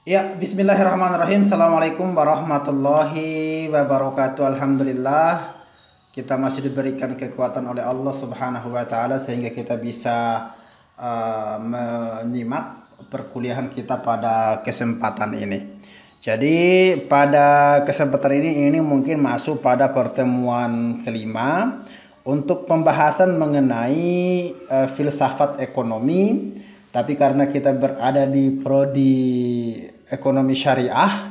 Ya, bismillahirrahmanirrahim. Assalamualaikum warahmatullahi wabarakatuh. Alhamdulillah, kita masih diberikan kekuatan oleh Allah Subhanahu wa taala sehingga kita bisa menyimak perkuliahan kita pada kesempatan ini. Jadi, pada kesempatan ini mungkin masuk pada pertemuan kelima untuk pembahasan mengenai filsafat ekonomi. Tapi karena kita berada di prodi ekonomi syariah,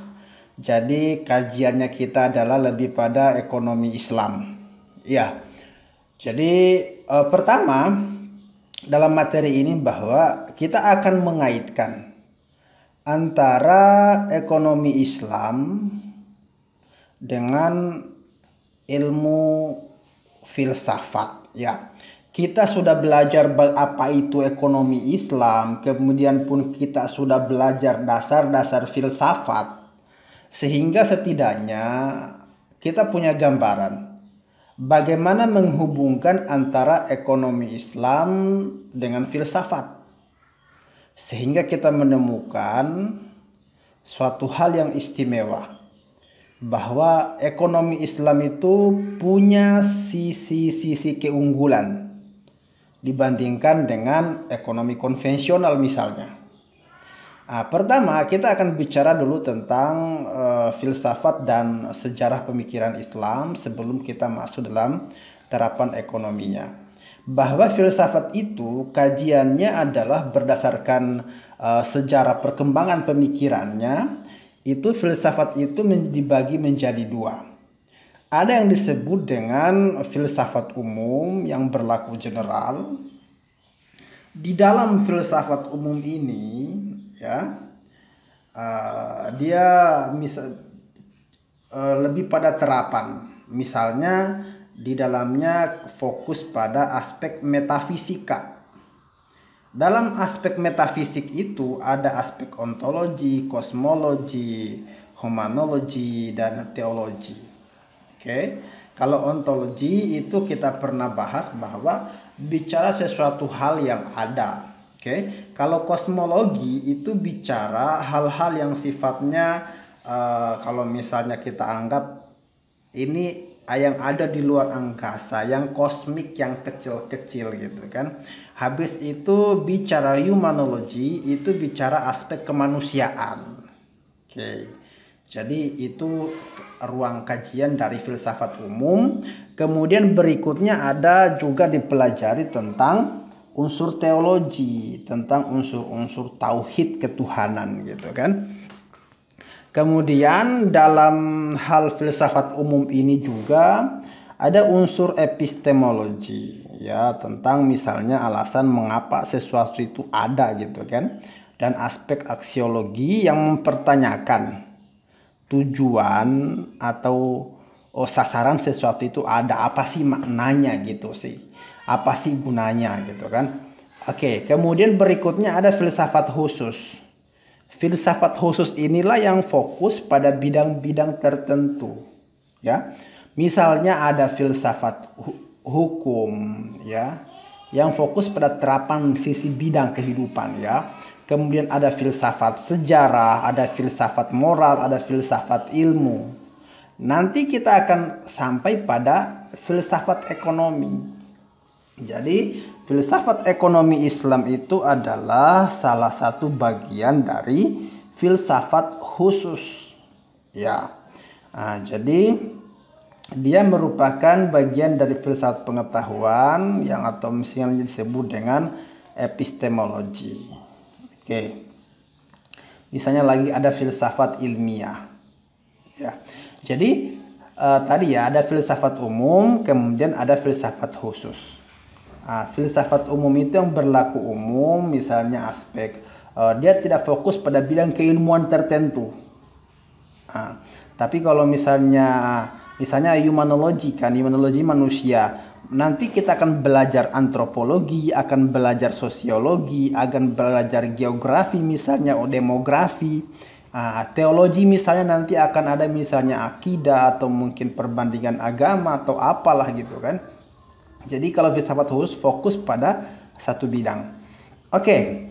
jadi kajiannya kita adalah lebih pada ekonomi Islam. Ya, jadi pertama dalam materi ini bahwa kita akan mengaitkan antara ekonomi Islam dengan ilmu filsafat. Ya, kita sudah belajar apa itu ekonomi Islam, kemudian pun kita sudah belajar dasar-dasar filsafat, sehingga setidaknya kita punya gambaran bagaimana menghubungkan antara ekonomi Islam dengan filsafat, sehingga kita menemukan suatu hal yang istimewa, bahwa ekonomi Islam itu punya sisi-sisi keunggulan dibandingkan dengan ekonomi konvensional misalnya. Pertama kita akan bicara dulu tentang filsafat dan sejarah pemikiran Islam sebelum kita masuk dalam terapan ekonominya. Bahwa filsafat itu kajiannya adalah berdasarkan sejarah perkembangan pemikirannya. Itu filsafat itu dibagi menjadi dua. Ada yang disebut dengan filsafat umum yang berlaku general. Di dalam filsafat umum ini, ya, dia lebih pada terapan. Misalnya di dalamnya fokus pada aspek metafisika. Dalam aspek metafisik itu ada aspek ontologi, kosmologi, humanologi, dan teologi. Oke, kalau ontologi itu kita pernah bahas bahwa bicara sesuatu hal yang ada. Oke, kalau kosmologi itu bicara hal-hal yang sifatnya kalau misalnya kita anggap ini yang ada di luar angkasa, yang kosmik, yang kecil-kecil gitu kan. Habis itu bicara humanologi itu bicara aspek kemanusiaan. Oke. Jadi itu ruang kajian dari filsafat umum. Kemudian berikutnya ada juga dipelajari tentang unsur teologi, tentang unsur-unsur tauhid ketuhanan gitu kan. Kemudian dalam hal filsafat umum ini juga ada unsur epistemologi, ya, tentang misalnya alasan mengapa sesuatu itu ada gitu kan. Dan aspek aksiologi yang mempertanyakan tujuan atau sasaran sesuatu itu ada, apa sih maknanya gitu sih, apa sih gunanya gitu kan. Oke, kemudian berikutnya ada filsafat khusus. Filsafat khusus inilah yang fokus pada bidang-bidang tertentu, ya. Misalnya ada filsafat hukum, ya, yang fokus pada terapan sisi bidang kehidupan, ya. Kemudian ada filsafat sejarah, ada filsafat moral, ada filsafat ilmu. Nanti kita akan sampai pada filsafat ekonomi. Jadi filsafat ekonomi Islam itu adalah salah satu bagian dari filsafat khusus. Ya, jadi dia merupakan bagian dari filsafat pengetahuan yang atau misalnya disebut dengan epistemologi. Oke. Misalnya lagi ada filsafat ilmiah. Ya. Jadi tadi ya ada filsafat umum, kemudian ada filsafat khusus. Filsafat umum itu yang berlaku umum, misalnya aspek dia tidak fokus pada bidang keilmuan tertentu. Tapi kalau misalnya humanologi kan, humanologi manusia. Nanti kita akan belajar antropologi, akan belajar sosiologi, akan belajar geografi misalnya, demografi. Teologi misalnya nanti akan ada misalnya akidah atau mungkin perbandingan agama atau apalah gitu kan. Jadi kalau filsafat khusus fokus pada satu bidang. Oke.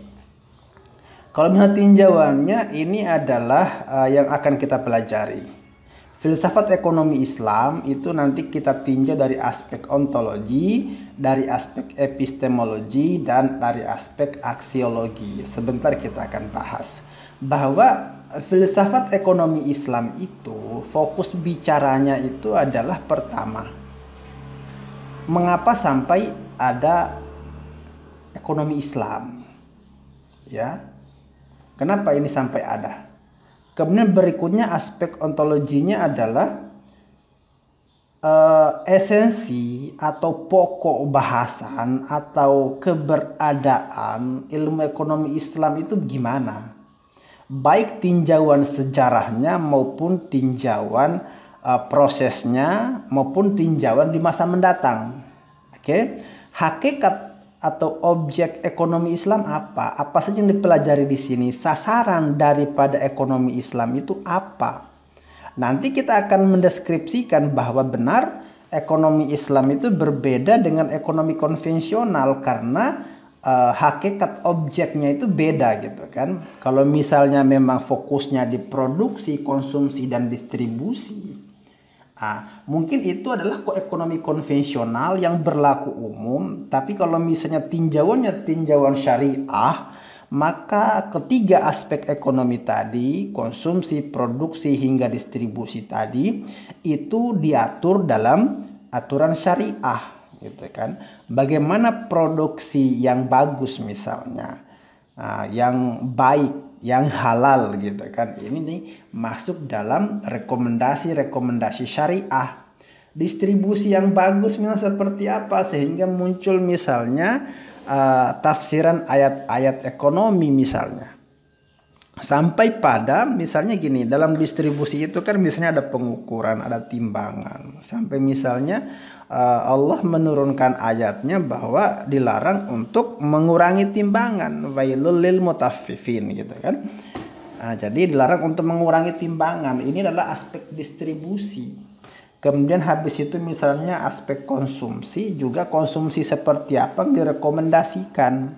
Kalau misalnya tinjauannya ini adalah yang akan kita pelajari. Filsafat ekonomi Islam itu nanti kita tinjau dari aspek ontologi, dari aspek epistemologi, dan dari aspek aksiologi. Sebentar kita akan bahas bahwa filsafat ekonomi Islam itu fokus bicaranya itu adalah pertama, mengapa sampai ada ekonomi Islam, ya? Kenapa ini sampai ada? Kemudian berikutnya aspek ontologinya adalah esensi atau pokok bahasan atau keberadaan ilmu ekonomi Islam itu gimana? Baik tinjauan sejarahnya maupun tinjauan prosesnya maupun tinjauan di masa mendatang. Oke, hakikat atau objek ekonomi Islam apa? Apa saja yang dipelajari di sini? Sasaran daripada ekonomi Islam itu apa? Nanti kita akan mendeskripsikan bahwa benar ekonomi Islam itu berbeda dengan ekonomi konvensional karena hakikat objeknya itu beda gitu kan. Kalau misalnya memang fokusnya di produksi, konsumsi, dan distribusi, mungkin itu adalah ekonomi konvensional yang berlaku umum. Tapi kalau misalnya tinjauannya tinjauan syariah, maka ketiga aspek ekonomi tadi, konsumsi, produksi, hingga distribusi tadi, itu diatur dalam aturan syariah gitu kan. Bagaimana produksi yang bagus misalnya, yang baik, yang halal gitu kan, ini nih masuk dalam rekomendasi syariah. Distribusi yang bagus misalnya seperti apa sehingga muncul misalnya tafsiran ayat-ayat ekonomi misalnya, sampai pada misalnya gini, dalam distribusi itu kan misalnya ada pengukuran, ada timbangan, sampai misalnya Allah menurunkan ayatnya bahwa dilarang untuk mengurangi timbangan, wailul lil mutaffifin gitu kan. Jadi dilarang untuk mengurangi timbangan. Ini adalah aspek distribusi. Kemudian habis itu misalnya aspek konsumsi, juga konsumsi seperti apa yang direkomendasikan.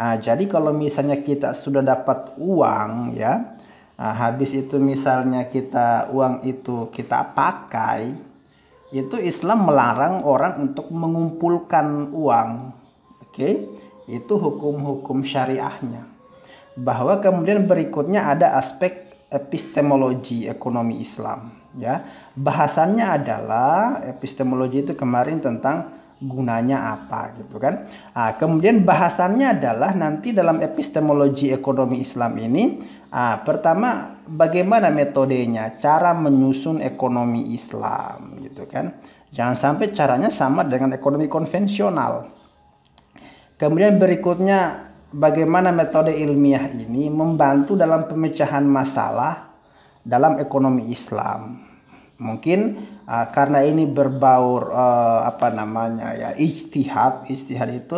Jadi kalau misalnya kita sudah dapat uang ya, habis itu misalnya uang itu kita pakai, itu Islam melarang orang untuk mengumpulkan uang. Oke, itu hukum-hukum syariahnya. Bahwa kemudian berikutnya ada aspek epistemologi ekonomi Islam ya. Bahasannya adalah epistemologi itu kemarin tentang gunanya apa gitu kan. Kemudian bahasannya adalah nanti dalam epistemologi ekonomi Islam ini, pertama bagaimana metodenya, cara menyusun ekonomi Islam gitu kan. Jangan sampai caranya sama dengan ekonomi konvensional. Kemudian berikutnya bagaimana metode ilmiah ini membantu dalam pemecahan masalah dalam ekonomi Islam. Mungkin karena ini berbaur ijtihad itu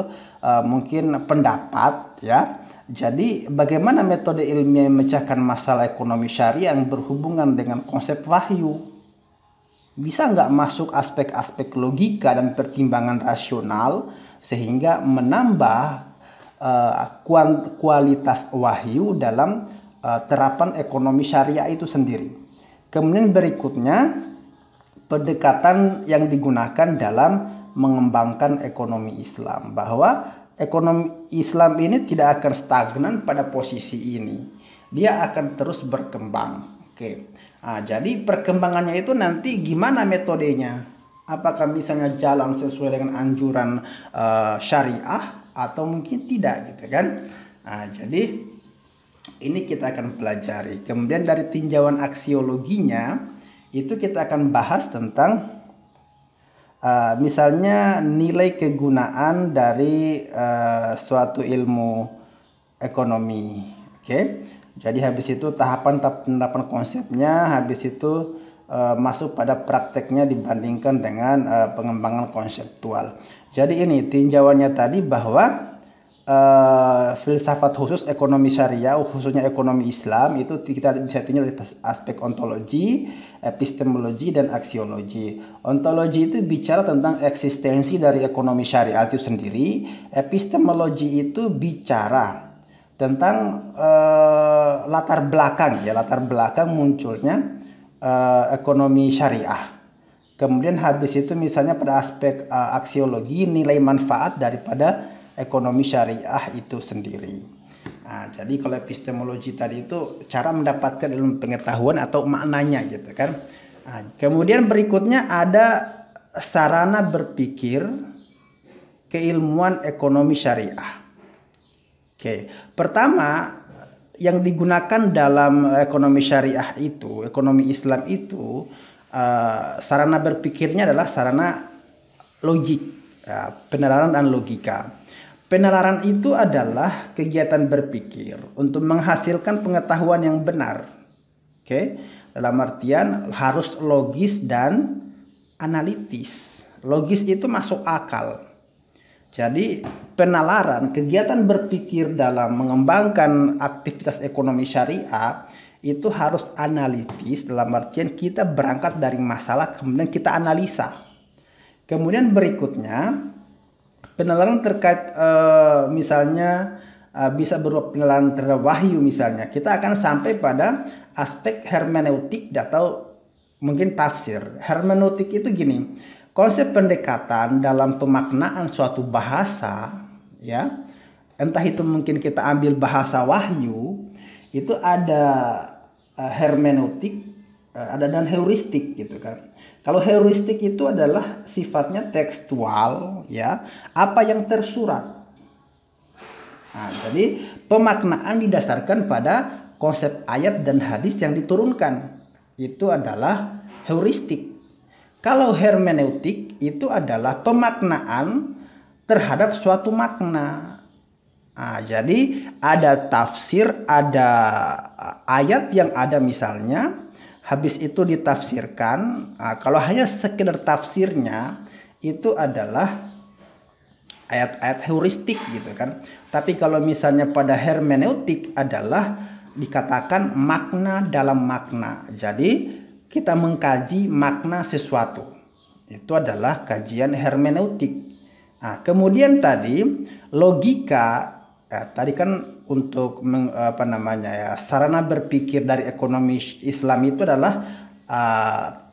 mungkin pendapat ya. Jadi bagaimana metode ilmiah memecahkan masalah ekonomi syariah yang berhubungan dengan konsep wahyu? Bisa nggak masuk aspek-aspek logika dan pertimbangan rasional sehingga menambah kualitas wahyu dalam terapan ekonomi syariah itu sendiri. Kemudian berikutnya pendekatan yang digunakan dalam mengembangkan ekonomi Islam, bahwa ekonomi Islam ini tidak akan stagnan pada posisi ini, dia akan terus berkembang. Oke, jadi perkembangannya itu nanti gimana metodenya? Apakah misalnya jalan sesuai dengan anjuran syariah atau mungkin tidak gitu kan? Jadi ini kita akan pelajari. Kemudian dari tinjauan aksiologinya itu kita akan bahas tentang misalnya nilai kegunaan dari suatu ilmu ekonomi. Oke. Jadi habis itu tahapan penerapan konsepnya, habis itu masuk pada prakteknya dibandingkan dengan pengembangan konseptual. Jadi ini tinjauannya tadi bahwa filsafat khusus ekonomi syariah, khususnya ekonomi Islam, itu kita bisa tinjau dari aspek ontologi, epistemologi, dan aksiologi. Ontologi itu bicara tentang eksistensi dari ekonomi syariah itu sendiri. Epistemologi itu bicara tentang latar belakang munculnya ekonomi syariah. Kemudian habis itu misalnya pada aspek aksiologi, nilai manfaat daripada ekonomi syariah itu sendiri. Nah, jadi kalau epistemologi tadi itu cara mendapatkan ilmu pengetahuan atau maknanya gitu kan. Nah, kemudian berikutnya ada sarana berpikir keilmuan ekonomi syariah. Oke, pertama yang digunakan dalam ekonomi syariah itu, ekonomi Islam itu, sarana berpikirnya adalah sarana logik, penalaran dan logika. Penalaran itu adalah kegiatan berpikir untuk menghasilkan pengetahuan yang benar. Oke, dalam artian harus logis dan analitis. Logis itu masuk akal. Jadi penalaran, kegiatan berpikir dalam mengembangkan aktivitas ekonomi syariah itu harus analitis, dalam artian kita berangkat dari masalah kemudian kita analisa. Kemudian berikutnya penalaran terkait misalnya bisa berupa penalaran terhadap wahyu misalnya. Kita akan sampai pada aspek hermeneutik atau mungkin tafsir. Hermeneutik itu gini. Konsep pendekatan dalam pemaknaan suatu bahasa, ya, entah itu mungkin kita ambil bahasa wahyu, itu ada hermeneutik, ada dan heuristik gitu kan. Kalau heuristik itu adalah sifatnya tekstual, ya, apa yang tersurat. Nah, jadi pemaknaan didasarkan pada konsep ayat dan hadis yang diturunkan. Itu adalah heuristik. Kalau hermeneutik itu adalah pemaknaan terhadap suatu makna. Nah, jadi ada tafsir, ada ayat yang ada misalnya, habis itu ditafsirkan. Nah, kalau hanya sekedar tafsirnya itu adalah ayat-ayat heuristik gitu kan. Tapi kalau misalnya pada hermeneutik adalah dikatakan makna dalam makna. Jadi kita mengkaji makna sesuatu. Itu adalah kajian hermeneutik. Nah, kemudian tadi logika, tadi kan untuk sarana berpikir dari ekonomi Islam itu adalah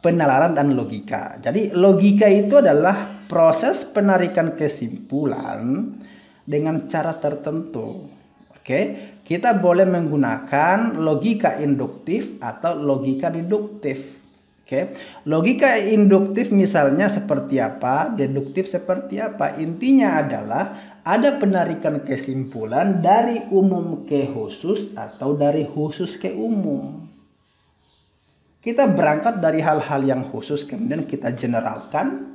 penalaran dan logika. Jadi logika itu adalah proses penarikan kesimpulan dengan cara tertentu. Oke, kita boleh menggunakan logika induktif atau logika deduktif. Oke, logika induktif misalnya seperti apa, deduktif seperti apa. Intinya adalah ada penarikan kesimpulan dari umum ke khusus atau dari khusus ke umum. Kita berangkat dari hal-hal yang khusus kemudian kita generalkan.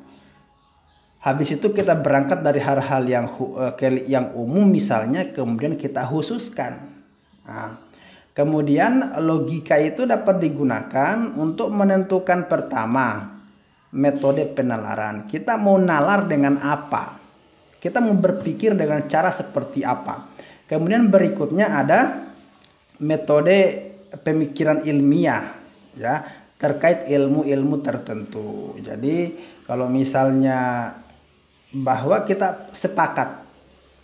Habis itu kita berangkat dari hal-hal yang umum misalnya kemudian kita khususkan. Nah, kemudian logika itu dapat digunakan untuk menentukan pertama metode penalaran. Kita mau nalar dengan apa? Kita mau berpikir dengan cara seperti apa? Kemudian berikutnya ada metode pemikiran ilmiah, ya, terkait ilmu-ilmu tertentu. Jadi kalau misalnya bahwa kita sepakat,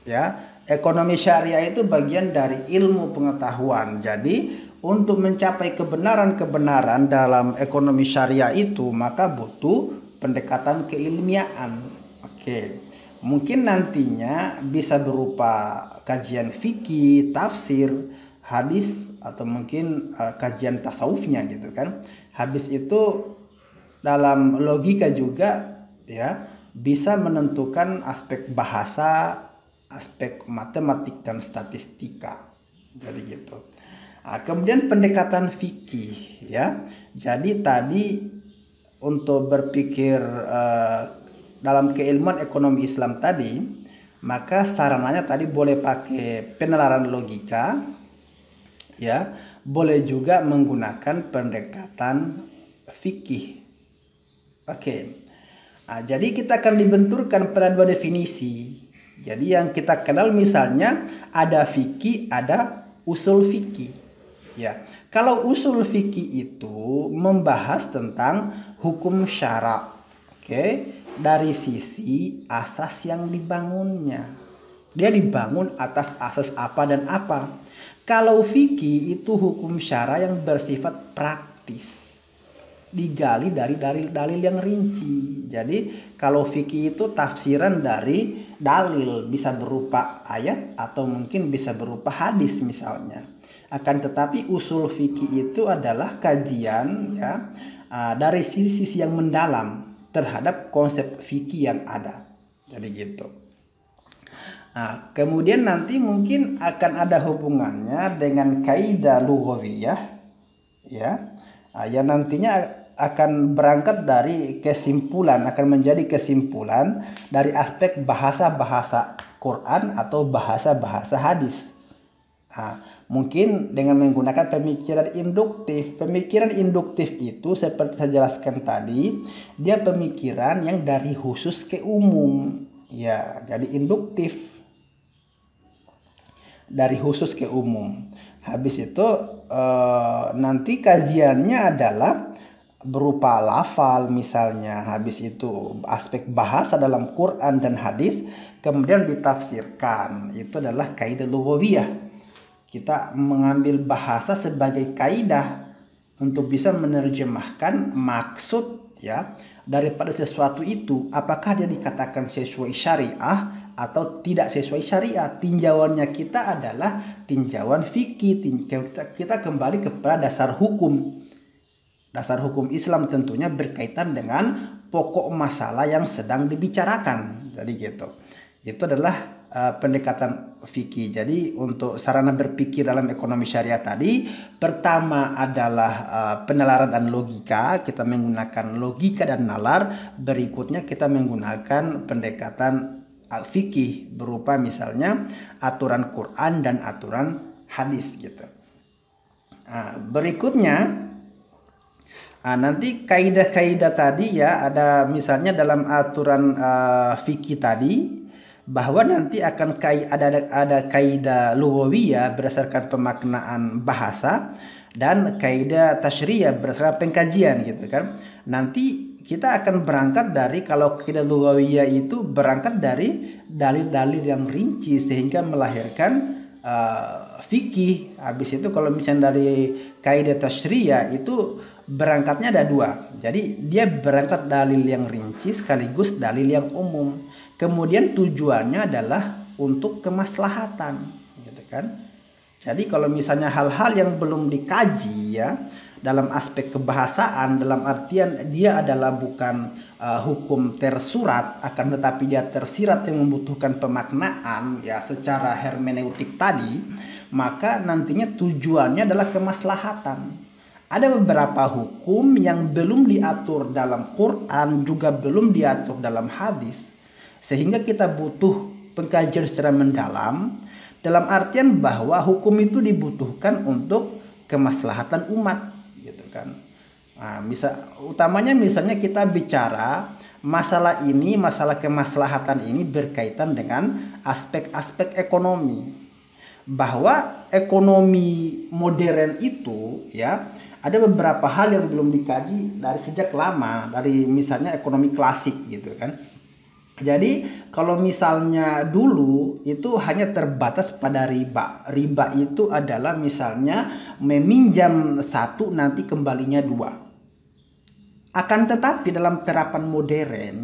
ya, ekonomi syariah itu bagian dari ilmu pengetahuan. Jadi untuk mencapai kebenaran-kebenaran dalam ekonomi syariah itu maka butuh pendekatan keilmiaan. Oke, mungkin nantinya bisa berupa kajian fikih, tafsir, hadis, atau mungkin kajian tasawufnya gitu kan. Habis itu dalam logika juga, ya, bisa menentukan aspek bahasa, aspek matematik dan statistika. Jadi gitu. Nah, kemudian pendekatan fikih, ya. Jadi tadi untuk berpikir dalam keilmuan ekonomi Islam tadi, maka sarananya tadi boleh pakai penalaran logika, ya, boleh juga menggunakan pendekatan fikih. Oke. Nah, jadi kita akan dibenturkan pada dua definisi. Jadi yang kita kenal misalnya ada fikih, ada usul fikih. Ya, kalau usul fikih itu membahas tentang hukum syara, oke, dari sisi asas yang dibangunnya. Dia dibangun atas asas apa dan apa. Kalau fikih itu hukum syara yang bersifat praktis, digali dari dalil yang rinci. Jadi kalau fikih itu tafsiran dari dalil, bisa berupa ayat atau mungkin bisa berupa hadis misalnya. Akan tetapi usul fikih itu adalah kajian ya dari sisi yang mendalam terhadap konsep fikih yang ada. Jadi gitu. Nah, kemudian nanti mungkin akan ada hubungannya dengan kaidah lughawiyah ya. Yang nantinya akan berangkat dari kesimpulan, akan menjadi kesimpulan dari aspek bahasa-bahasa Quran atau bahasa-bahasa hadis. Nah, mungkin dengan menggunakan pemikiran induktif. Pemikiran induktif itu seperti saya jelaskan tadi, dia pemikiran yang dari khusus ke umum. Ya, jadi induktif. Dari khusus ke umum. Habis itu nanti kajiannya adalah berupa lafal misalnya. Habis itu aspek bahasa dalam Quran dan hadis kemudian ditafsirkan. Itu adalah kaidah lughawiyah. Kita mengambil bahasa sebagai kaidah untuk bisa menerjemahkan maksud ya daripada sesuatu itu, apakah dia dikatakan sesuai syariah atau tidak sesuai syariat. Tinjauannya kita adalah tinjauan fikih. Kita kembali kepada dasar hukum. Dasar hukum Islam tentunya berkaitan dengan pokok masalah yang sedang dibicarakan. Jadi gitu. Itu adalah pendekatan fikih. Jadi untuk sarana berpikir dalam ekonomi syariah tadi, pertama adalah penalaran dan logika. Kita menggunakan logika dan nalar. Berikutnya kita menggunakan pendekatan fikih berupa misalnya aturan Quran dan aturan hadis gitu. Berikutnya nanti kaidah-kaidah tadi ya, ada misalnya dalam aturan fikih tadi bahwa nanti akan ada kaidah lughawiyah berdasarkan pemaknaan bahasa dan kaidah tasyriyah berdasarkan pengkajian gitu kan. Nanti kita akan berangkat dari, kalau kaidah lughawiyah itu berangkat dari dalil-dalil yang rinci sehingga melahirkan fikih. Habis itu kalau misalnya dari kaidah tasyriyah itu berangkatnya ada dua. Jadi dia berangkat dalil yang rinci sekaligus dalil yang umum. Kemudian tujuannya adalah untuk kemaslahatan, gitu kan. Jadi kalau misalnya hal-hal yang belum dikaji ya dalam aspek kebahasaan, dalam artian dia adalah bukan hukum tersurat, akan tetapi dia tersirat yang membutuhkan pemaknaan ya secara hermeneutik tadi, maka nantinya tujuannya adalah kemaslahatan. Ada beberapa hukum yang belum diatur dalam Quran, juga belum diatur dalam hadis, sehingga kita butuh pengkajian secara mendalam, dalam artian bahwa hukum itu dibutuhkan untuk kemaslahatan umat gitu kan. Nah, utamanya misalnya kita bicara masalah ini, masalah kemaslahatan ini berkaitan dengan aspek-aspek ekonomi. Bahwa ekonomi modern itu ya ada beberapa hal yang belum dikaji dari sejak lama, dari misalnya ekonomi klasik gitu kan. Jadi kalau misalnya dulu itu hanya terbatas pada riba. Riba itu adalah misalnya meminjam satu nanti kembalinya dua. Akan tetapi dalam terapan modern,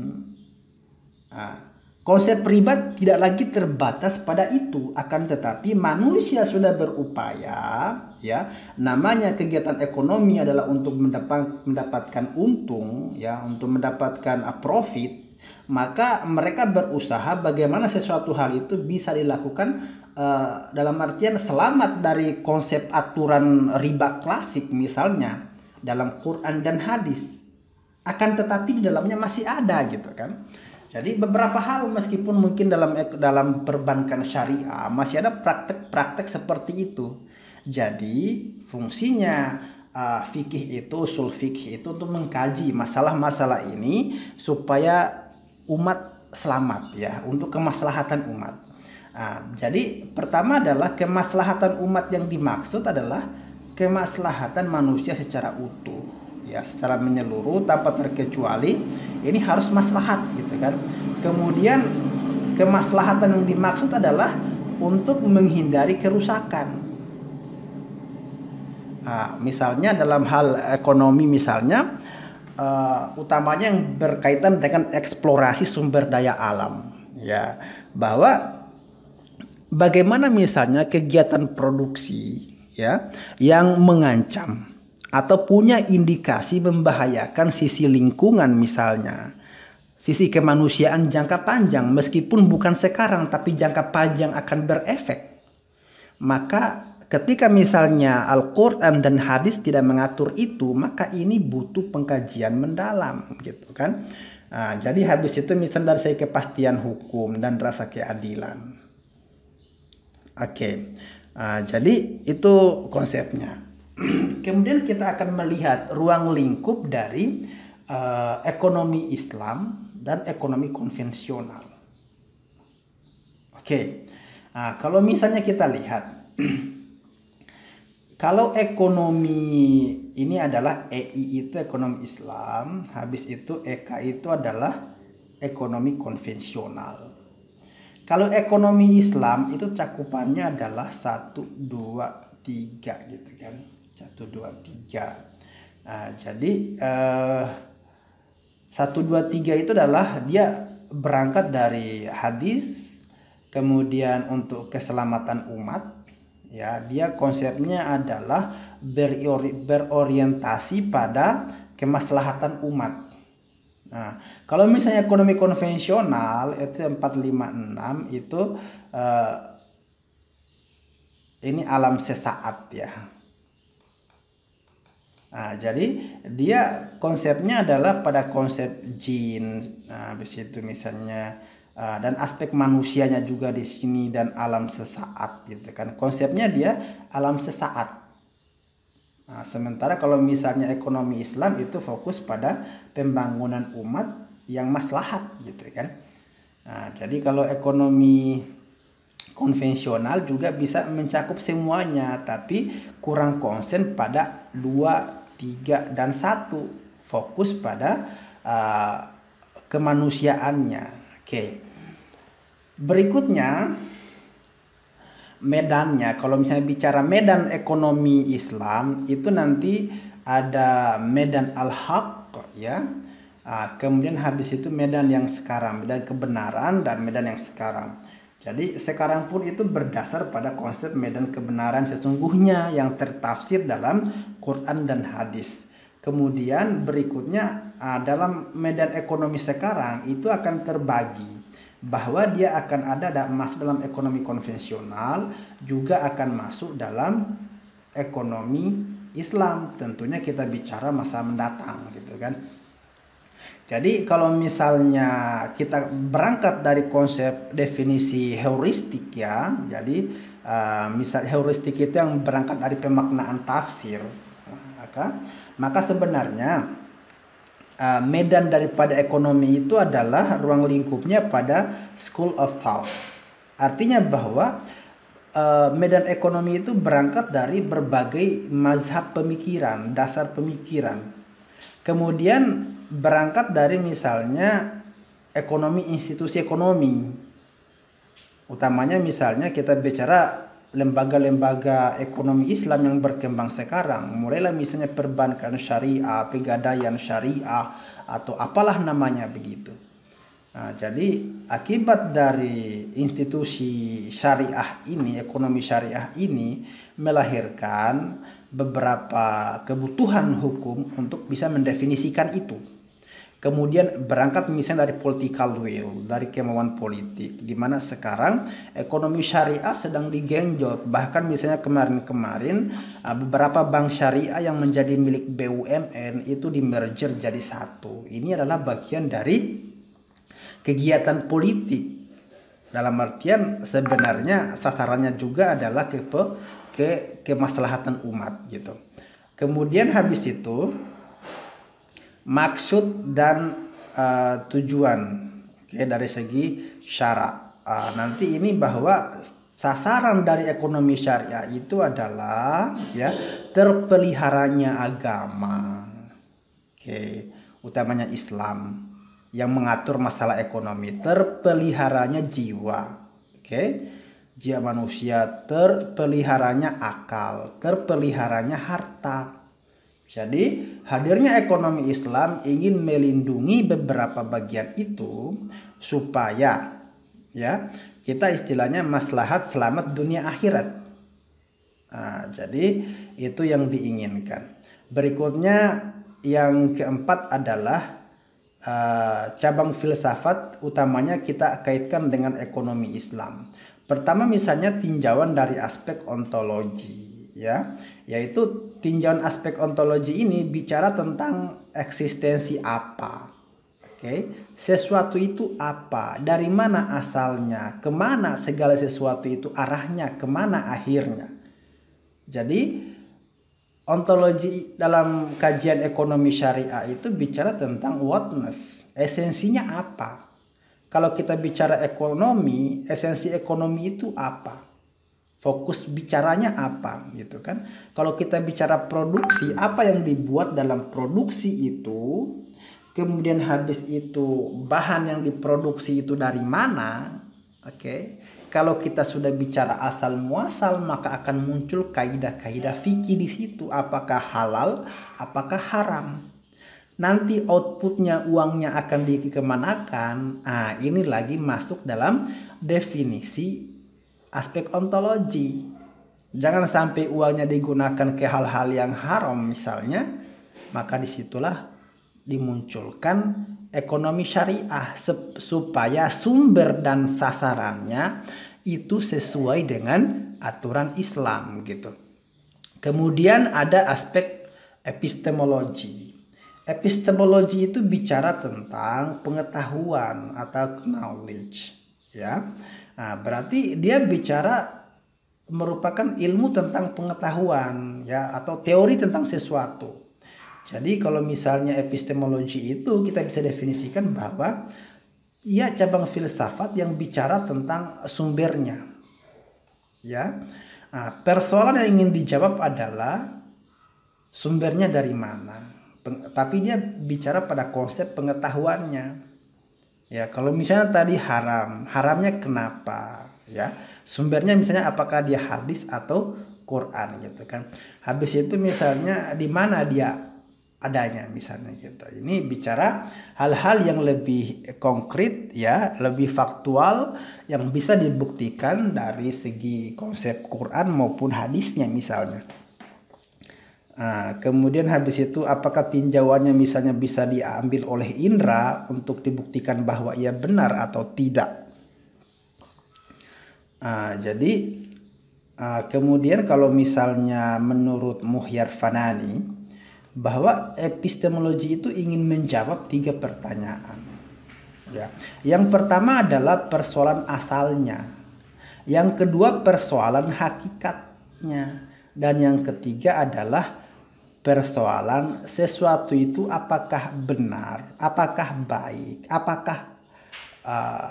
konsep riba tidak lagi terbatas pada itu. Akan tetapi manusia sudah berupaya ya, namanya kegiatan ekonomi adalah untuk mendapatkan untung ya, untuk mendapatkan profit. Maka mereka berusaha bagaimana sesuatu hal itu bisa dilakukan dalam artian selamat dari konsep aturan riba klasik misalnya dalam Quran dan hadis. Akan tetapi di dalamnya masih ada gitu kan. Jadi beberapa hal meskipun mungkin dalam perbankan syariah masih ada praktek-praktek seperti itu. Jadi fungsinya fikih itu, usul fikih itu untuk mengkaji masalah-masalah ini supaya umat selamat ya, untuk kemaslahatan umat. Jadi pertama adalah kemaslahatan umat yang dimaksud adalah kemaslahatan manusia secara utuh ya, secara menyeluruh tanpa terkecuali, ini harus maslahat gitu kan. Kemudian kemaslahatan yang dimaksud adalah untuk menghindari kerusakan. Nah, misalnya dalam hal ekonomi misalnya utamanya yang berkaitan dengan eksplorasi sumber daya alam, ya, bahwa bagaimana misalnya kegiatan produksi, ya, yang mengancam atau punya indikasi membahayakan sisi lingkungan misalnya, sisi kemanusiaan jangka panjang, meskipun bukan sekarang tapi jangka panjang akan berefek. Maka ketika misalnya Al-Quran dan hadis tidak mengatur itu, maka ini butuh pengkajian mendalam gitu kan. Nah, jadi habis itu misalnya dari segi kepastian hukum dan rasa keadilan. Oke. Jadi itu konsepnya. Kemudian kita akan melihat ruang lingkup dari ekonomi Islam dan ekonomi konvensional. Oke. Nah, kalau misalnya kita lihat kalau ekonomi ini adalah EI itu ekonomi Islam, habis itu EK itu adalah ekonomi konvensional. Kalau ekonomi Islam itu cakupannya adalah 1, 2, 3 gitu kan. 1, 2, 3. Nah, jadi 1, 2, 3 itu adalah dia berangkat dari hadis, kemudian untuk keselamatan umat. Ya, dia konsepnya adalah berorientasi pada kemaslahatan umat. Nah, kalau misalnya ekonomi konvensional itu 4, 5, 6 itu ini alam sesaat ya. Nah, jadi dia konsepnya adalah pada konsep jin. Nah, habis itu misalnya dan aspek manusianya juga di sini dan alam sesaat gitu kan. Konsepnya dia alam sesaat. Nah, sementara kalau misalnya ekonomi Islam itu fokus pada pembangunan umat yang maslahat gitu kan. Nah, jadi kalau ekonomi konvensional juga bisa mencakup semuanya, tapi kurang konsen pada 2, 3, dan 1. Fokus pada kemanusiaannya. Oke. Berikutnya medannya, kalau misalnya bicara medan ekonomi Islam itu nanti ada medan al-haq ya. Kemudian habis itu medan yang sekarang, medan kebenaran dan medan yang sekarang. Jadi sekarang pun itu berdasar pada konsep medan kebenaran sesungguhnya yang tertafsir dalam Quran dan hadis. Kemudian berikutnya dalam medan ekonomi sekarang itu akan terbagi bahwa dia akan ada masuk dalam ekonomi konvensional, juga akan masuk dalam ekonomi Islam. Tentunya kita bicara masa mendatang gitu kan. Jadi kalau misalnya kita berangkat dari konsep definisi heuristik ya, jadi misal heuristik itu yang berangkat dari pemaknaan tafsir, maka sebenarnya medan daripada ekonomi itu adalah ruang lingkupnya pada school of thought. Artinya bahwa medan ekonomi itu berangkat dari berbagai mazhab pemikiran, dasar pemikiran. Kemudian berangkat dari misalnya ekonomi, institusi ekonomi. Utamanya misalnya kita bicara lembaga-lembaga ekonomi Islam yang berkembang sekarang, mulailah misalnya perbankan syariah, pegadaian syariah, atau apalah namanya begitu. Nah, jadi akibat dari institusi syariah ini, ekonomi syariah ini melahirkan beberapa kebutuhan hukum untuk bisa mendefinisikan itu. Kemudian berangkat misalnya dari political will, dari kemauan politik, di mana sekarang ekonomi syariah sedang digenjot. Bahkan misalnya kemarin-kemarin beberapa bank syariah yang menjadi milik BUMN itu di-merger jadi satu. Ini adalah bagian dari kegiatan politik. Dalam artian sebenarnya sasarannya juga adalah kemaslahatan umat gitu. Kemudian habis itu maksud dan tujuan dari segi syarak. Nanti ini bahwa sasaran dari ekonomi syariah itu adalah ya terpeliharanya agama, utamanya Islam, yang mengatur masalah ekonomi, terpeliharanya jiwa. Oke. Jiwa manusia, terpeliharanya akal, terpeliharanya harta. Jadi hadirnya ekonomi Islam ingin melindungi beberapa bagian itu supaya ya kita istilahnya maslahat selamat dunia akhirat. Nah, jadi itu yang diinginkan. Berikutnya yang keempat adalah cabang filsafat, utamanya kita kaitkan dengan ekonomi Islam. Pertama misalnya tinjauan dari aspek ontologi, ya, yaitu tinjauan aspek ontologi ini bicara tentang eksistensi apa. Oke, sesuatu itu apa, dari mana asalnya, kemana segala sesuatu itu arahnya, kemana akhirnya. Jadi ontologi dalam kajian ekonomi syariah itu bicara tentang whatness, esensinya apa. Kalau kita bicara ekonomi, esensi ekonomi itu apa? Fokus bicaranya apa gitu kan? Kalau kita bicara produksi, apa yang dibuat dalam produksi itu, kemudian habis itu bahan yang diproduksi itu dari mana? Oke. Kalau kita sudah bicara asal muasal, maka akan muncul kaidah-kaidah fikih di situ. Apakah halal, apakah haram? Nanti outputnya, uangnya akan dikemanakan. Nah, ini lagi masuk dalam definisi aspek ontologi. Jangan sampai uangnya digunakan ke hal-hal yang haram misalnya, maka disitulah dimunculkan ekonomi syariah supaya sumber dan sasarannya itu sesuai dengan aturan Islam gitu. Kemudian ada aspek epistemologi. Epistemologi itu bicara tentang pengetahuan atau knowledge, ya. Nah, berarti dia bicara merupakan ilmu tentang pengetahuan, ya, atau teori tentang sesuatu. Jadi kalau misalnya epistemologi itu kita bisa definisikan bahwa ia cabang filsafat yang bicara tentang sumbernya, ya. Nah, persoalan yang ingin dijawab adalah sumbernya dari mana. Tapi dia bicara pada konsep pengetahuannya. Ya, kalau misalnya tadi haramnya kenapa? Ya, sumbernya misalnya apakah dia hadis atau Quran gitu kan. Habis itu misalnya di mana dia adanya misalnya gitu. Ini bicara hal-hal yang lebih konkret ya, lebih faktual yang bisa dibuktikan dari segi konsep Quran maupun hadisnya misalnya. Nah, kemudian habis itu apakah tinjauannya misalnya bisa diambil oleh indera untuk dibuktikan bahwa ia benar atau tidak. Jadi kemudian kalau misalnya menurut Muhyar Fanani bahwa epistemologi itu ingin menjawab 3 pertanyaan. Ya. Yang pertama adalah persoalan asalnya. Yang kedua persoalan hakikatnya. Dan yang ketiga adalah persoalan sesuatu itu apakah benar, apakah baik, apakah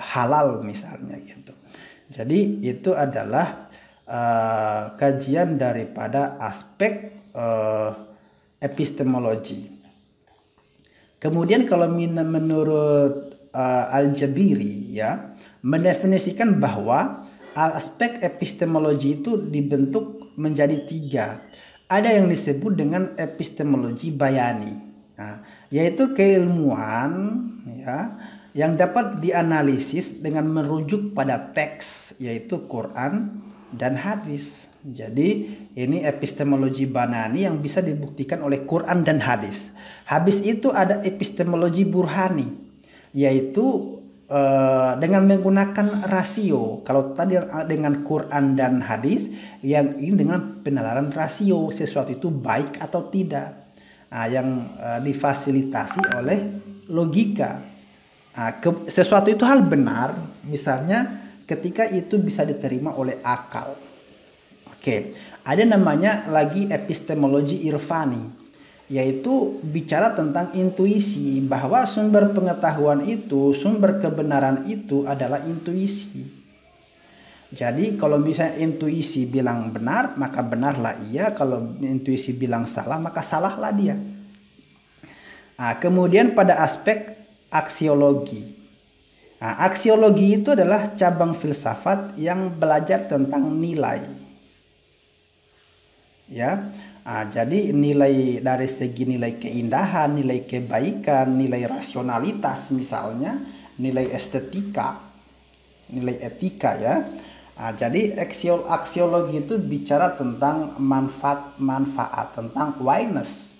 halal misalnya gitu. Jadi itu adalah kajian daripada aspek epistemologi. Kemudian kalau menurut Al-Jabiri ya mendefinisikan bahwa aspek epistemologi itu dibentuk menjadi 3. Ada yang disebut dengan epistemologi bayani, yaitu keilmuan ya yang dapat dianalisis dengan merujuk pada teks yaitu Quran dan hadis. Jadi ini epistemologi banani yang bisa dibuktikan oleh Quran dan hadis. Habis itu ada epistemologi burhani, yaitu dengan menggunakan rasio. Kalau tadi dengan Quran dan hadis, yang ini dengan penalaran rasio sesuatu itu baik atau tidak, yang difasilitasi oleh logika. Sesuatu itu hal benar, misalnya ketika itu bisa diterima oleh akal. Oke, ada namanya lagi epistemologi irfani, yaitu bicara tentang intuisi, bahwa sumber pengetahuan itu, sumber kebenaran itu adalah intuisi. Jadi kalau misalnya intuisi bilang benar, maka benarlah ia. Kalau intuisi bilang salah, maka salahlah dia. Kemudian pada aspek aksiologi. Nah, aksiologi itu adalah cabang filsafat yang belajar tentang nilai. Ya. Jadi nilai dari segi nilai keindahan, nilai kebaikan, nilai rasionalitas misalnya, nilai estetika, nilai etika ya. Jadi aksiologi itu bicara tentang manfaat, tentang whyness.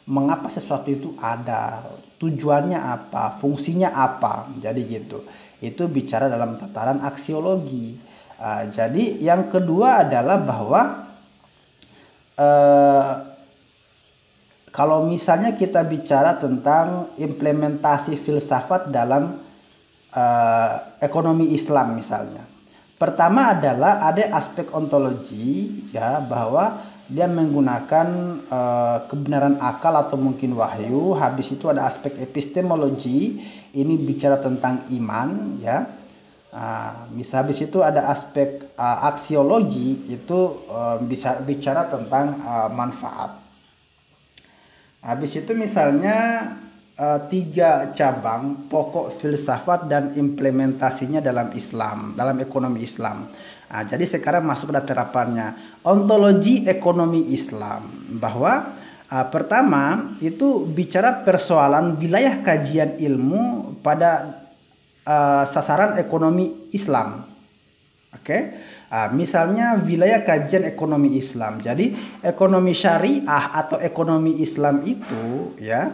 Mengapa sesuatu itu ada, tujuannya apa, fungsinya apa. Jadi gitu. Itu bicara dalam tataran aksiologi. Jadi yang kedua adalah bahwa kalau misalnya kita bicara tentang implementasi filsafat dalam ekonomi Islam misalnya, pertama adalah ada aspek ontologi ya, bahwa dia menggunakan kebenaran akal atau mungkin wahyu. Habis itu ada aspek epistemologi, ini bicara tentang iman ya. Habis itu ada aspek aksiologi, itu bisa bicara tentang manfaat. Habis itu misalnya 3 cabang pokok filsafat dan implementasinya dalam Islam, dalam ekonomi Islam. Jadi sekarang masuk pada terapannya ontologi ekonomi Islam, bahwa pertama itu bicara persoalan wilayah kajian ilmu pada sasaran ekonomi Islam. Oke. Misalnya wilayah kajian ekonomi Islam. Jadi ekonomi syariah atau ekonomi Islam itu ya,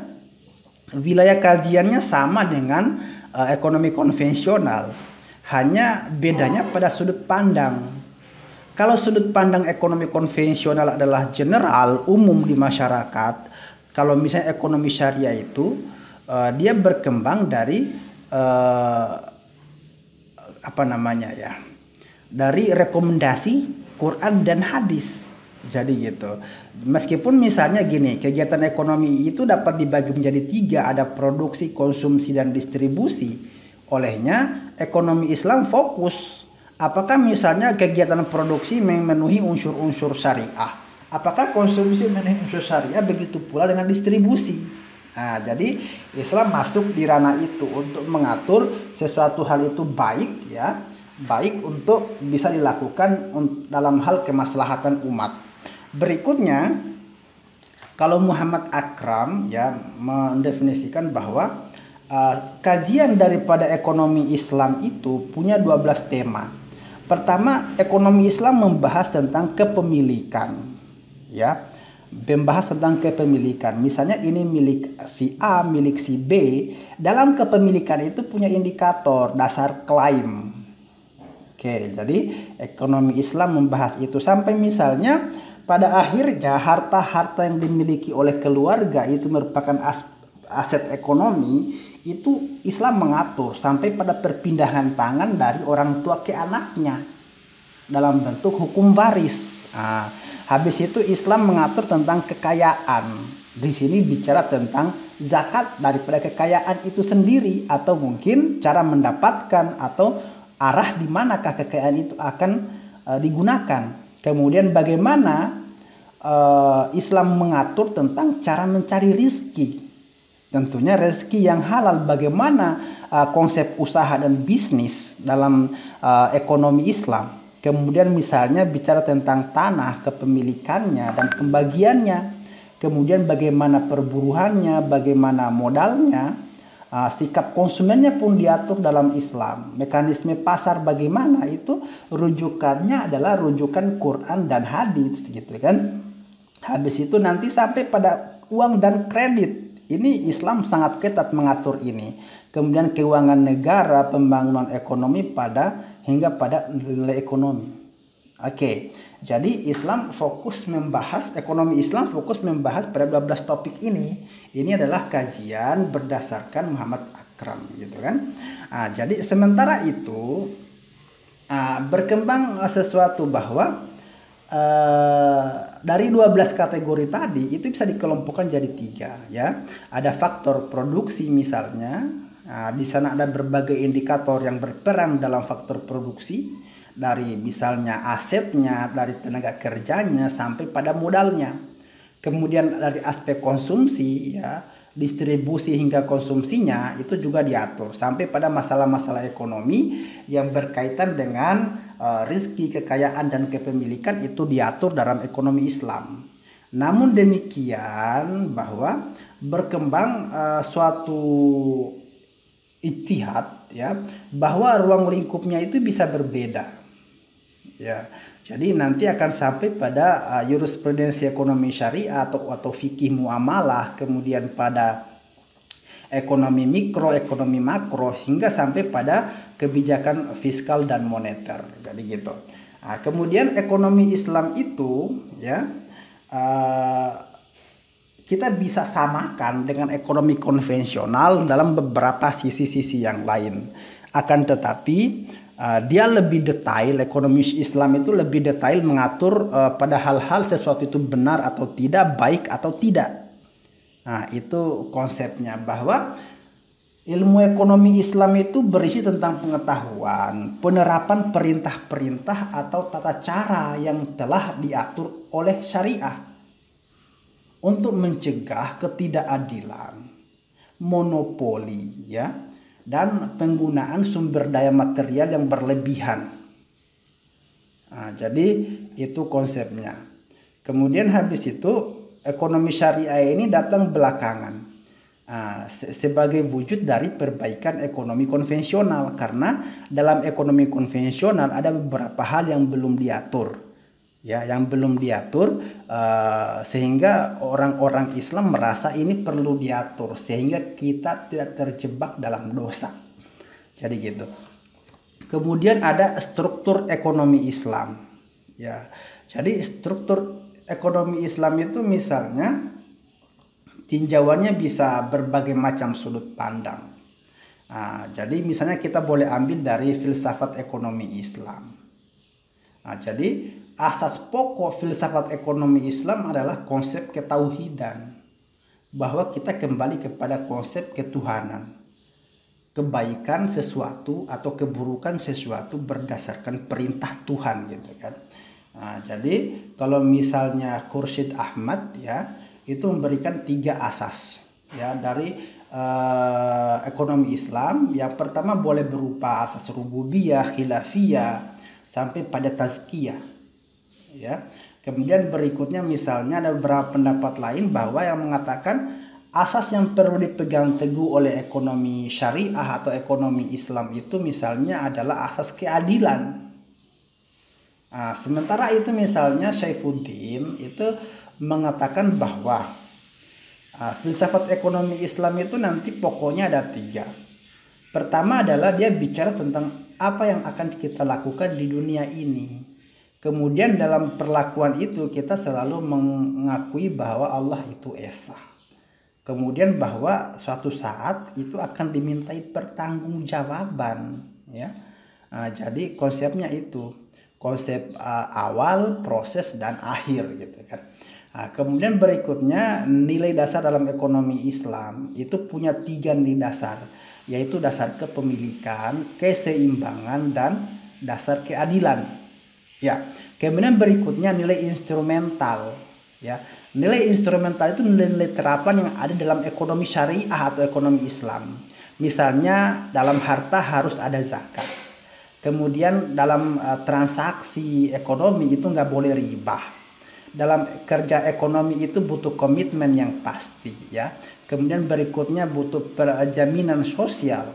wilayah kajiannya sama dengan ekonomi konvensional. Hanya bedanya pada sudut pandang. Kalau sudut pandang ekonomi konvensional adalah general, umum di masyarakat. Kalau misalnya ekonomi syariah itu dia berkembang dari dari rekomendasi Quran dan hadis. Jadi gitu. Meskipun misalnya gini, kegiatan ekonomi itu dapat dibagi menjadi 3, ada produksi, konsumsi, dan distribusi. Olehnya ekonomi Islam fokus apakah misalnya kegiatan produksi memenuhi unsur-unsur syariah, apakah konsumsi memenuhi unsur syariah, begitu pula dengan distribusi. Jadi Islam masuk di ranah itu untuk mengatur sesuatu hal itu baik ya, baik untuk bisa dilakukan dalam hal kemaslahatan umat. Berikutnya, kalau Muhammad Akram ya mendefinisikan bahwa kajian daripada ekonomi Islam itu punya 12 tema. Pertama, ekonomi Islam membahas tentang kepemilikan ya. Membahas tentang kepemilikan. Misalnya ini milik si A, milik si B. Dalam kepemilikan itu punya indikator dasar klaim. Oke, jadi ekonomi Islam membahas itu sampai misalnya pada akhirnya harta-harta yang dimiliki oleh keluarga itu merupakan aset ekonomi, itu Islam mengatur sampai pada perpindahan tangan dari orang tua ke anaknya dalam bentuk hukum waris. Habis itu Islam mengatur tentang kekayaan. Di sini bicara tentang zakat daripada kekayaan itu sendiri, atau mungkin cara mendapatkan atau arah di manakah kekayaan itu akan digunakan. Kemudian bagaimana Islam mengatur tentang cara mencari rizki. Tentunya rezeki yang halal, bagaimana konsep usaha dan bisnis dalam ekonomi Islam. Kemudian misalnya bicara tentang tanah, kepemilikannya dan pembagiannya. Kemudian bagaimana perburuannya, bagaimana modalnya. Sikap konsumennya pun diatur dalam Islam. Mekanisme pasar bagaimana, itu rujukannya adalah rujukan Quran dan hadis gitu kan. Habis itu nanti sampai pada uang dan kredit. Ini Islam sangat ketat mengatur ini. Kemudian keuangan negara, pembangunan ekonomi hingga pada nilai ekonomi. Oke, jadi Islam fokus membahas, ekonomi Islam fokus membahas pada 12 topik ini. Ini adalah kajian berdasarkan Muhammad Akram gitu kan. Jadi sementara itu berkembang sesuatu bahwa dari 12 kategori tadi itu bisa dikelompokkan jadi 3 ya. Ada faktor produksi misalnya. Di sana ada berbagai indikator yang berperan dalam faktor produksi, dari misalnya asetnya, dari tenaga kerjanya sampai pada modalnya. Kemudian dari aspek konsumsi ya, distribusi hingga konsumsinya itu juga diatur, sampai pada masalah-masalah ekonomi yang berkaitan dengan rezeki, kekayaan dan kepemilikan itu diatur dalam ekonomi Islam. Namun demikian bahwa berkembang suatu ijtihad, ya, bahwa ruang lingkupnya itu bisa berbeda, ya. Jadi nanti akan sampai pada jurisprudensi ekonomi syariah atau fikih muamalah, kemudian pada ekonomi mikro, ekonomi makro, hingga sampai pada kebijakan fiskal dan moneter. Jadi gitu. Nah, kemudian ekonomi Islam itu, ya, kita bisa samakan dengan ekonomi konvensional dalam beberapa sisi-sisi yang lain. Akan tetapi dia lebih detail, ekonomi Islam itu lebih detail mengatur pada hal-hal sesuatu itu benar atau tidak, baik atau tidak. Nah, itu konsepnya, bahwa ilmu ekonomi Islam itu berisi tentang pengetahuan, penerapan perintah-perintah atau tata cara yang telah diatur oleh syariah untuk mencegah ketidakadilan, monopoli, ya, dan penggunaan sumber daya material yang berlebihan. Nah, jadi itu konsepnya. Kemudian habis itu ekonomi syariah ini datang belakangan sebagai wujud dari perbaikan ekonomi konvensional, karena dalam ekonomi konvensional ada beberapa hal yang belum diatur, ya, yang belum diatur, sehingga orang-orang Islam merasa ini perlu diatur sehingga kita tidak terjebak dalam dosa. Jadi gitu. Kemudian ada struktur ekonomi Islam, ya. Jadi struktur ekonomi Islam itu misalnya tinjauannya bisa berbagai macam sudut pandang. Jadi misalnya kita boleh ambil dari filsafat ekonomi Islam. Jadi asas pokok filsafat ekonomi Islam adalah konsep ketauhidan, bahwa kita kembali kepada konsep ketuhanan, kebaikan sesuatu atau keburukan sesuatu berdasarkan perintah Tuhan, gitu kan. Jadi kalau misalnya Khursyid Ahmad, ya, itu memberikan 3 asas, ya, dari ekonomi Islam. Yang pertama boleh berupa asas rububiyah, khilafiyah, sampai pada tazkiyah, ya. Kemudian berikutnya misalnya ada beberapa pendapat lain bahwa yang mengatakan asas yang perlu dipegang teguh oleh ekonomi syariah atau ekonomi Islam itu misalnya adalah asas keadilan. Sementara itu misalnya Saifuddin itu mengatakan bahwa filsafat ekonomi Islam itu nanti pokoknya ada 3. Pertama adalah dia bicara tentang apa yang akan kita lakukan di dunia ini. Kemudian dalam perlakuan itu kita selalu mengakui bahwa Allah itu esa. Kemudian bahwa suatu saat itu akan dimintai pertanggungjawaban, ya. Jadi konsepnya itu konsep awal, proses, dan akhir, gitu kan. Kemudian berikutnya nilai dasar dalam ekonomi Islam itu punya 3 nilai dasar, yaitu dasar kepemilikan, keseimbangan, dan dasar keadilan, ya. Kemudian berikutnya nilai instrumental, ya. Nilai instrumental itu nilai terapan yang ada dalam ekonomi syariah atau ekonomi Islam. Misalnya dalam harta harus ada zakat. Kemudian dalam transaksi ekonomi itu nggak boleh riba. Dalam kerja ekonomi itu butuh komitmen yang pasti, ya. Kemudian berikutnya butuh jaminan sosial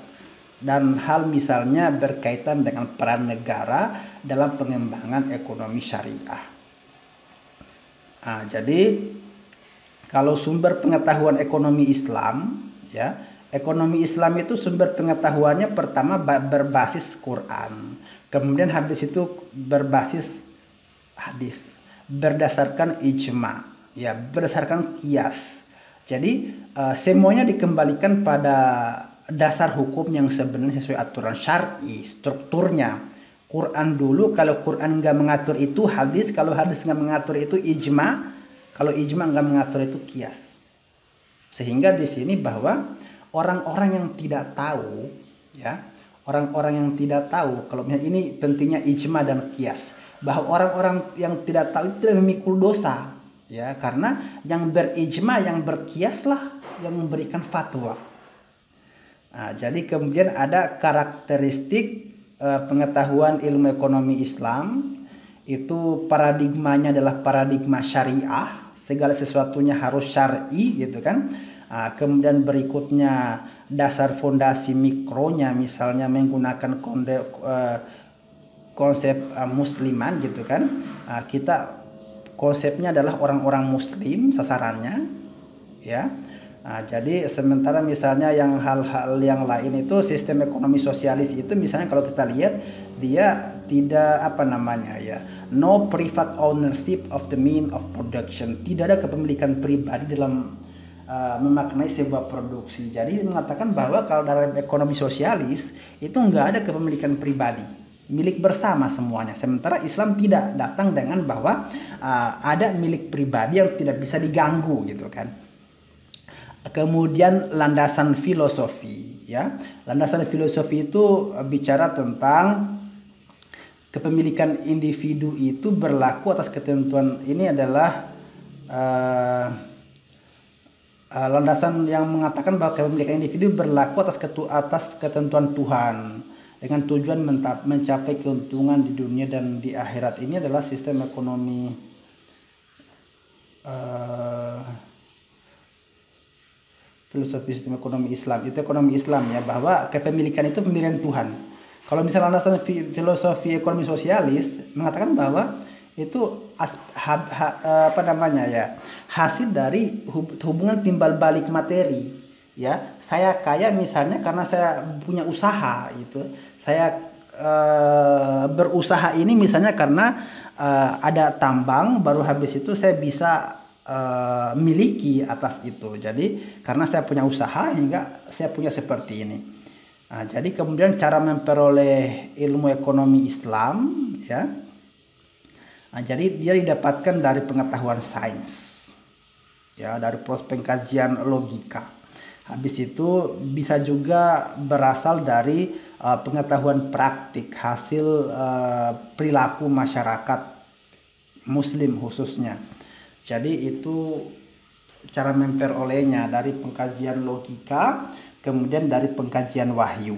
dan hal misalnya berkaitan dengan peran negara dalam pengembangan ekonomi syariah. Jadi kalau sumber pengetahuan ekonomi Islam, ya, ekonomi Islam itu sumber pengetahuannya pertama berbasis Quran, kemudian habis itu berbasis hadis, berdasarkan ijma, ya, berdasarkan qiyas. Jadi semuanya dikembalikan pada dasar hukum yang sebenarnya sesuai aturan syar'i, strukturnya. Quran dulu, kalau Quran nggak mengatur itu hadis, kalau hadis nggak mengatur itu ijma, kalau ijma nggak mengatur itu qiyas. Sehingga di sini bahwa orang-orang yang tidak tahu, ya, orang-orang yang tidak tahu, kalau misalnya ini pentingnya ijma dan qiyas, bahwa orang-orang yang tidak tahu itu tidak memikul dosa. Ya, karena yang berijma, yang berkiaslah yang memberikan fatwa. Nah, jadi kemudian ada karakteristik pengetahuan ilmu ekonomi Islam, itu paradigmanya adalah paradigma syariah, segala sesuatunya harus syar'i gitu kan. Kemudian berikutnya dasar fondasi mikronya misalnya menggunakan konsep musliman gitu kan. Kita konsepnya adalah orang-orang muslim sasarannya ya. Jadi sementara misalnya yang hal-hal yang lain itu sistem ekonomi sosialis itu misalnya kalau kita lihat dia tidak no private ownership of the mean of production, tidak ada kepemilikan pribadi dalam memaknai sebuah produksi. Jadi mengatakan bahwa kalau dalam ekonomi sosialis itu nggak ada kepemilikan pribadi, milik bersama semuanya. Sementara Islam tidak datang dengan bahwa ada milik pribadi yang tidak bisa diganggu gitu kan. Kemudian landasan filosofi ya. Landasan filosofi itu bicara tentang kepemilikan individu itu berlaku atas ketentuan. Ini adalah landasan yang mengatakan bahwa kepemilikan individu berlaku atas ketentuan Tuhan dengan tujuan mencapai keuntungan di dunia dan di akhirat. Ini adalah sistem ekonomi filosofi sistem ekonomi Islam. Itu ekonomi Islam ya, bahwa kepemilikan itu pemilikan Tuhan. Kalau misalnya landasan filosofi ekonomi sosialis mengatakan bahwa itu hasil dari hubungan timbal balik materi ya. Saya kaya misalnya karena saya punya usaha itu. Saya berusaha ini misalnya karena ada tambang, baru habis itu saya bisa miliki atas itu. Jadi karena saya punya usaha hingga saya punya seperti ini. Jadi kemudian cara memperoleh ilmu ekonomi Islam ya. Jadi dia didapatkan dari pengetahuan sains ya, dari proses pengkajian logika. Habis itu bisa juga berasal dari pengetahuan praktik hasil perilaku masyarakat muslim khususnya. Jadi itu cara memperolehnya dari pengkajian logika, kemudian dari pengkajian wahyu.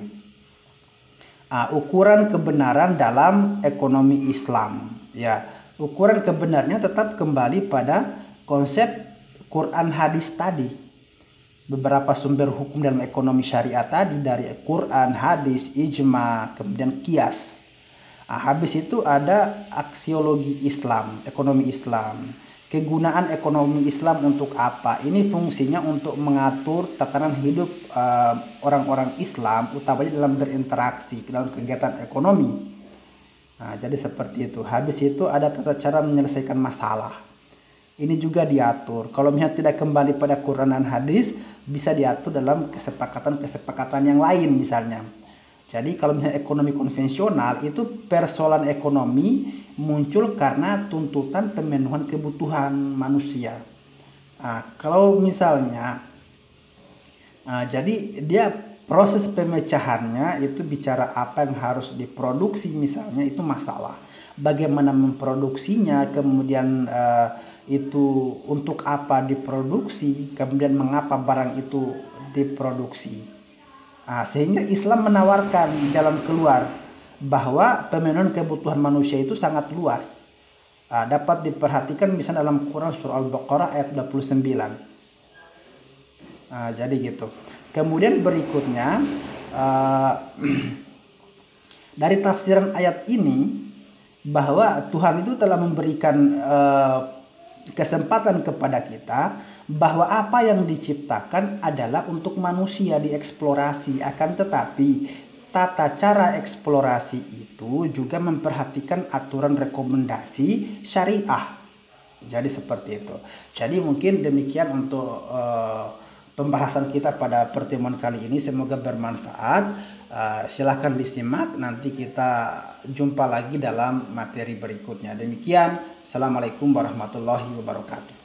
Ukuran kebenaran dalam ekonomi Islam ya. Ukuran kebenarnya tetap kembali pada konsep Quran hadis tadi. Beberapa sumber hukum dalam ekonomi syariah tadi dari Quran, hadis, ijma, kemudian kias. Habis itu ada aksiologi Islam, ekonomi Islam. Kegunaan ekonomi Islam untuk apa? Ini fungsinya untuk mengatur tatanan hidup orang-orang Islam, utamanya dalam berinteraksi dalam kegiatan ekonomi. Jadi seperti itu. Habis itu ada tata cara menyelesaikan masalah. Ini juga diatur. Kalau misalnya tidak kembali pada Quran dan hadis, bisa diatur dalam kesepakatan-kesepakatan yang lain misalnya. Jadi kalau misalnya ekonomi konvensional itu persoalan ekonomi muncul karena tuntutan pemenuhan kebutuhan manusia. Kalau misalnya, jadi dia proses pemecahannya itu bicara apa yang harus diproduksi misalnya, itu masalah. Bagaimana memproduksinya, kemudian itu untuk apa diproduksi, kemudian mengapa barang itu diproduksi. Sehingga Islam menawarkan jalan keluar bahwa pemenuhan kebutuhan manusia itu sangat luas. Dapat diperhatikan misalnya dalam Quran surah Al-Baqarah ayat 29. Jadi gitu. Kemudian berikutnya dari tafsiran ayat ini bahwa Tuhan itu telah memberikan kesempatan kepada kita bahwa apa yang diciptakan adalah untuk manusia dieksplorasi, akan tetapi tata cara eksplorasi itu juga memperhatikan aturan rekomendasi syariah. Jadi seperti itu. Jadi mungkin demikian untuk pembahasan kita pada pertemuan kali ini. Semoga bermanfaat. Silahkan disimak, nanti kita jumpa lagi dalam materi berikutnya. Demikian, Assalamualaikum warahmatullahi wabarakatuh.